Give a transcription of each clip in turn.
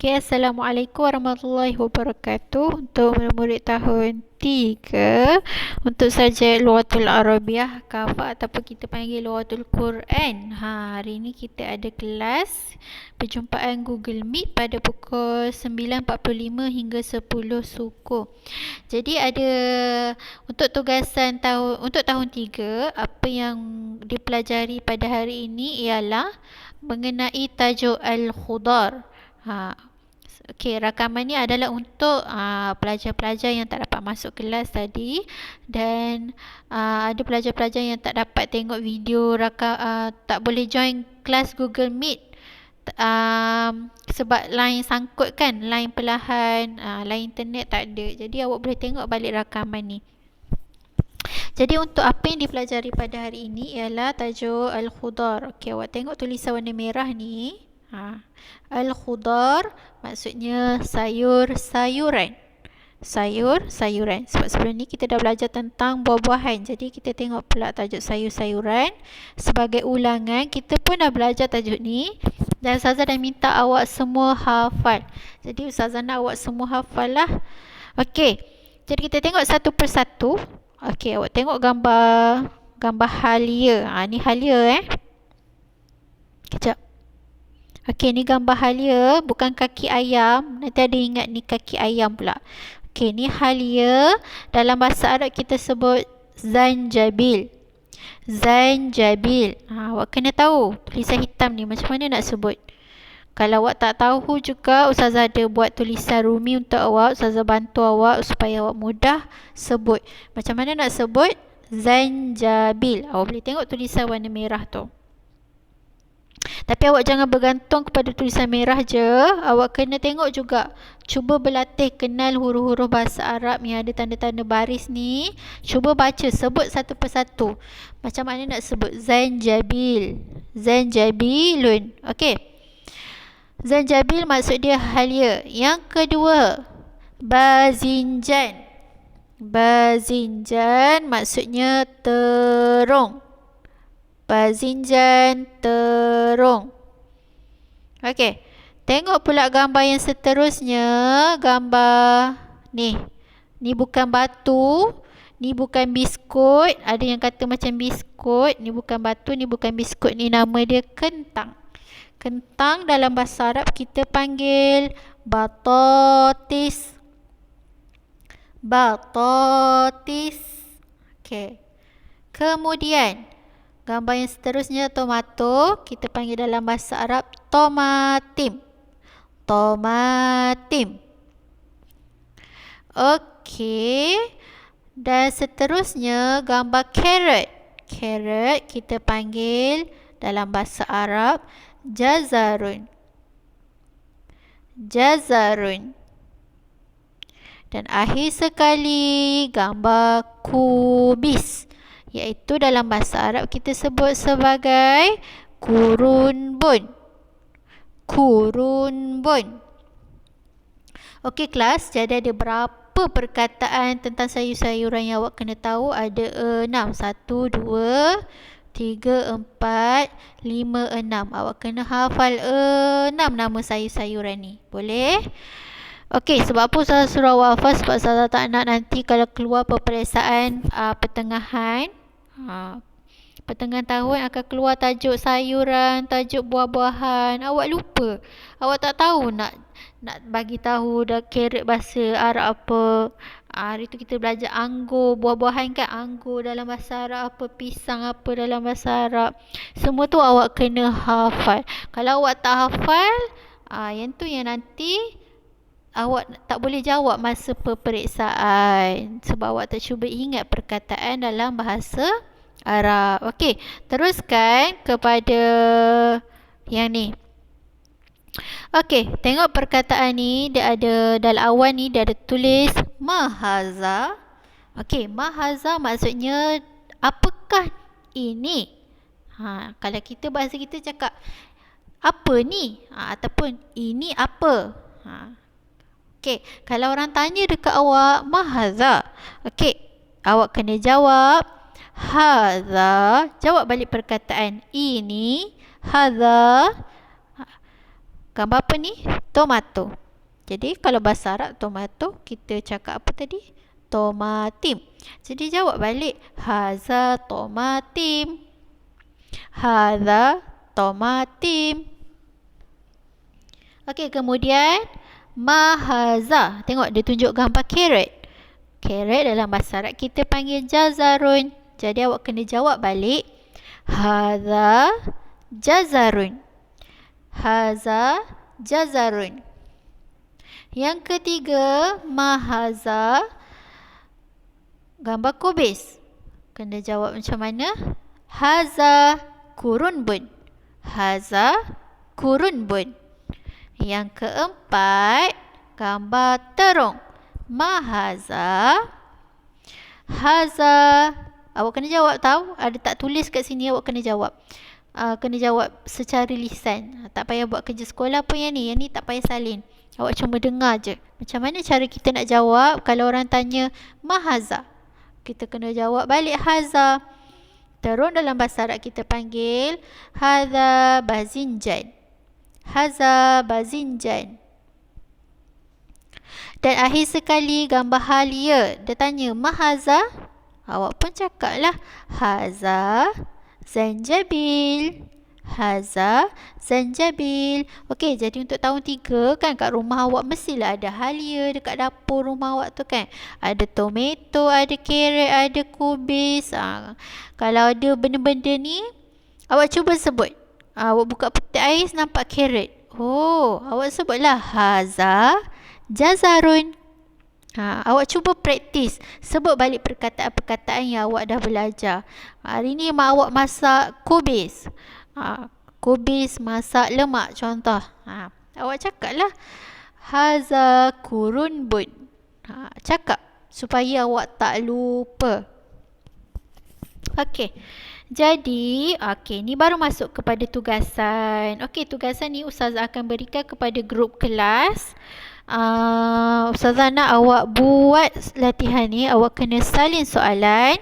Okay, Assalamualaikum warahmatullahi wabarakatuh. Untuk murid tahun 3, untuk subjek Lughatul Arabiah Kafah ataupun kita panggil Lughatul Quran. Hari ini kita ada kelas perjumpaan Google Meet pada pukul 9.45 hingga 10 suku. Jadi ada untuk untuk tahun 3, apa yang dipelajari pada hari ini ialah mengenai tajuk Al-Khudar. Okey, rakaman ni adalah untuk pelajar-pelajar yang tak dapat masuk kelas tadi, dan ada pelajar-pelajar yang tak dapat tengok video tak boleh join kelas Google Meet sebab line sangkut kan, line perlahan, line internet tak ada. Jadi awak boleh tengok balik rakaman ni. Jadi untuk apa yang dipelajari pada hari ini ialah tajuk Al-Khudar. Okey, awak tengok tulisan warna merah ni. Al-Khudar maksudnya sayur-sayuran. Sayur-sayuran. Sebab sebelum ni kita dah belajar tentang buah-buahan. Jadi kita tengok pula tajuk sayur-sayuran. Sebagai ulangan, kita pun dah belajar tajuk ni. Dan Ustazah dah minta awak semua hafal. Jadi Ustazah nak awak semua hafal lah. Okey. Jadi kita tengok satu persatu. Okey, awak tengok gambar halia. Ni halia Kejap. Okey, ni gambar halia, bukan kaki ayam. Nanti ada ingat ni kaki ayam pula. Okey, ni halia. Dalam bahasa Arab kita sebut zanjabil. Zanjabil. Awak kena tahu tulisan hitam ni macam mana nak sebut. Kalau awak tak tahu juga, Ustazah ada buat tulisan rumi untuk awak. Ustazah bantu awak supaya awak mudah sebut. Macam mana nak sebut zanjabil. Awak boleh tengok tulisan warna merah tu. Tapi awak jangan bergantung kepada tulisan merah je. Awak kena tengok juga. Cuba berlatih kenal huruf-huruf bahasa Arab yang ada tanda-tanda baris ni. Cuba baca, sebut satu persatu. Macam mana nak sebut zanjabil. Zanjabilun. Okey. Zanjabil maksud dia halia. Yang kedua, bazinjan. Bazinjan maksudnya terung. Bazinjan terung. Okey. Tengok pula gambar yang seterusnya. Gambar ni. Ni bukan batu. Ni bukan biskut. Ada yang kata macam biskut. Ni bukan batu. Ni bukan biskut. Ni nama dia kentang. Kentang dalam bahasa Arab kita panggil batatis. Batatis. Okey. Kemudian gambar yang seterusnya tomato, kita panggil dalam bahasa Arab tomatim. Tomatim. Okey. Dan seterusnya gambar carrot. Carrot kita panggil dalam bahasa Arab jazarun. Jazarun. Dan akhir sekali gambar kubis, iaitu dalam bahasa Arab kita sebut sebagai kurunbun. Kurunbun. Okey kelas, jadi ada berapa perkataan tentang sayur-sayuran yang awak kena tahu? Ada 6. 1, 2, 3, 4, 5, 6. Awak kena hafal 6 nama sayur-sayuran ni. Boleh? Okey, sebab apa saya suruh awak hafal? Sebab saya tak nak nanti kalau keluar peperiksaan pertengahan, pertengahan tahun akan keluar tajuk sayuran, tajuk buah-buahan. Awak lupa. Awak tak tahu nak bagi tahu dah carrot bahasa Arab apa. Hari tu kita belajar anggur, buah-buahan kan, anggur dalam bahasa Arab apa, pisang apa dalam bahasa Arab. Semua tu awak kena hafal. Kalau awak tak hafal, yang tu yang nanti awak tak boleh jawab masa peperiksaan sebab awak tak cuba ingat perkataan dalam bahasa Arab. Okey, teruskan kepada yang ni. Okey, tengok perkataan ni, dia ada dalam awal ni dia ada tulis mahaza. Okey, mahaza maksudnya apakah ini? Kalau kita bahasa kita cakap apa ni? Ataupun ini apa? Okey, kalau orang tanya dekat awak mahaza, okey, awak kena jawab haza. Jawab balik perkataan ini. Haza. Gambar apa ni? Tomato. Jadi kalau bahasa Arab tomato, kita cakap apa tadi? Tomatim. Jadi jawab balik, haza tomatim. Haza tomatim. Okey, kemudian mahaza. Tengok dia tunjuk gambar carrot. Carrot dalam bahasa Arab kita panggil jazarun. Jadi awak kena jawab balik, haza jazarun. Haza jazarun. Yang ketiga, mahaza gambar kubis. Kena jawab macam mana? Haza kurunbun. Haza kurunbun. Yang keempat, gambar terung. Mahaza. Haza. Awak kena jawab tahu. Ada tak tulis kat sini, awak kena jawab. Kena jawab secara lisan. Tak payah buat kerja sekolah pun yang ni. Yang ni tak payah salin. Awak cuma dengar je. Macam mana cara kita nak jawab kalau orang tanya mahaza? Kita kena jawab balik haza. Terung dalam bahasa Arab kita panggil haza bazinjan. Haza bazinjan. Dan akhir sekali gambar halia. Dia tanya mahaza. Awak pun cakap lah haza zanjabil. Haza zanjabil. Okey, jadi untuk tahun 3 kan kat rumah awak mestilah ada halia dekat dapur rumah awak tu kan. Ada tomato, ada carrot, ada kubis. Kalau ada benda-benda ni, awak cuba sebut. Awak buka peti ais nampak carrot. Oh, awak sebutlah haza jazarun. Awak cuba praktis. Sebut balik perkataan-perkataan yang awak dah belajar. Hari ni mak awak masak kubis. Kubis masak lemak contoh. Awak cakap lah haza kurunbun. Cakap supaya awak tak lupa. Okey. Jadi, ni baru masuk kepada tugasan. Okey, tugasan ni Ustazah akan berikan kepada grup kelas. Ustazah nak awak buat latihan ni. Awak kena salin soalan.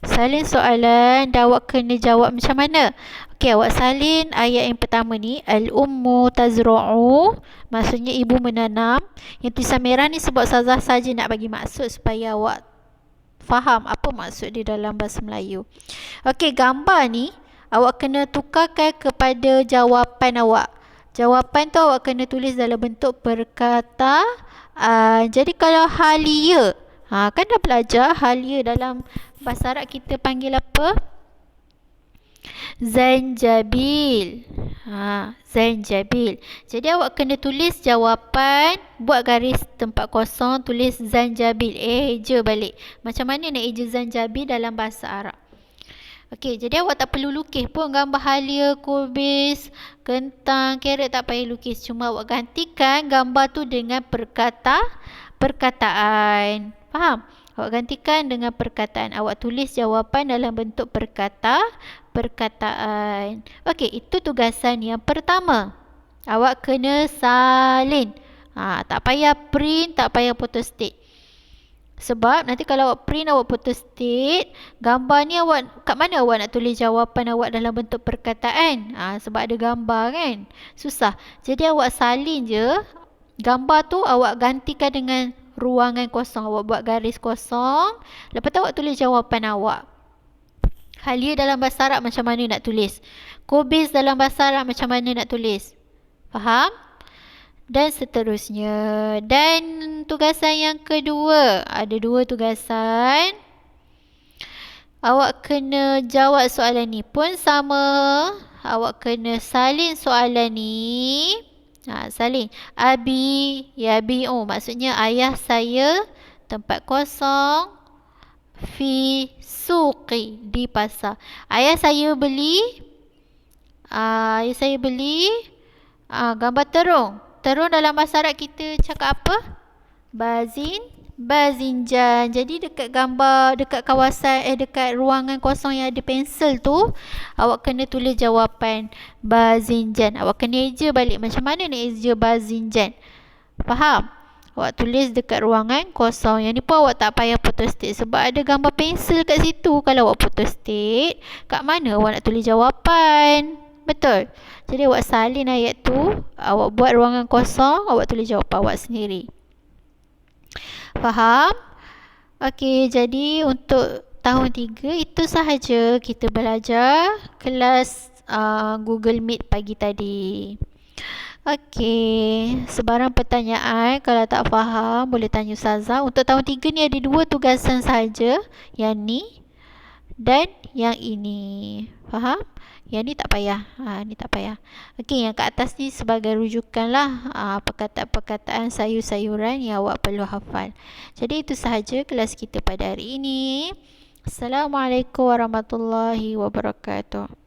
Salin soalan dan awak kena jawab macam mana. Okey, awak salin ayat yang pertama ni. Al-ummu tazru'u. Maksudnya ibu menanam. Yang tulisan merah ni sebab Ustazah saja nak bagi maksud supaya awak faham apa maksud dia dalam bahasa Melayu. Okey, gambar ni awak kena tukarkan kepada jawapan awak. Jawapan tu awak kena tulis dalam bentuk perkataan. Jadi kalau halia, kan dah belajar halia dalam bahasa Arab kita panggil apa? Zanjabil. Zanjabil. Jadi awak kena tulis jawapan, buat garis tempat kosong, tulis zanjabil. Eja balik. Macam mana nak eja zanjabil dalam bahasa Arab? Okey, jadi awak tak perlu lukis pun gambar halia, kubis, kentang, carrot, tak payah lukis. Cuma awak gantikan gambar tu dengan perkataan. Faham? Awak gantikan dengan perkataan. Awak tulis jawapan dalam bentuk perkataan. Okey, itu tugasan yang pertama. Awak kena salin. Tak payah print, tak payah photostat. Sebab nanti kalau awak print, awak photostat, gambar ni awak kat mana awak nak tulis jawapan awak dalam bentuk perkataan? Sebab ada gambar kan. Susah. Jadi awak salin je. Gambar tu awak gantikan dengan ruangan kosong. Awak buat garis kosong. Lepas tu awak tulis jawapan awak. Halia dalam bahasa Arab macam mana nak tulis? Kubis dalam bahasa Arab macam mana nak tulis? Faham? Dan seterusnya. Dan tugasan yang kedua. Ada 2 tugasan. Awak kena jawab soalan ni pun sama. Awak kena salin soalan ni. Salin. Abi, yabi. Maksudnya ayah saya, tempat kosong, fi suqi, di pasar. Ayah saya beli gambar terung. Terung dalam bahasa Arab kita cakap apa? Bazinjan. Jadi dekat gambar, dekat kawasan, dekat ruangan kosong yang ada pensel tu, awak kena tulis jawapan bazinjan. Awak kena eja balik macam mana nak eja bazinjan. Faham? Awak tulis dekat ruangan kosong. Yang ni pun awak tak payah photostat sebab ada gambar pensel kat situ. Kalau awak photostat, kat mana awak nak tulis jawapan? Betul. Jadi awak salin ayat tu, awak buat ruangan kosong, awak tulis jawapan awak sendiri. Faham? Okey, jadi untuk tahun 3 itu sahaja kita belajar kelas Google Meet pagi tadi. Okey, sebarang pertanyaan kalau tak faham boleh tanya Ustazah. Untuk tahun 3 ni ada 2 tugasan saja, yang ni dan yang ini. Faham? Yang ni tak payah. Ni tak payah. Okey, yang kat atas ni sebagai rujukan lah, perkataan-perkataan sayur-sayuran yang awak perlu hafal. Jadi itu sahaja kelas kita pada hari ini. Assalamualaikum warahmatullahi wabarakatuh.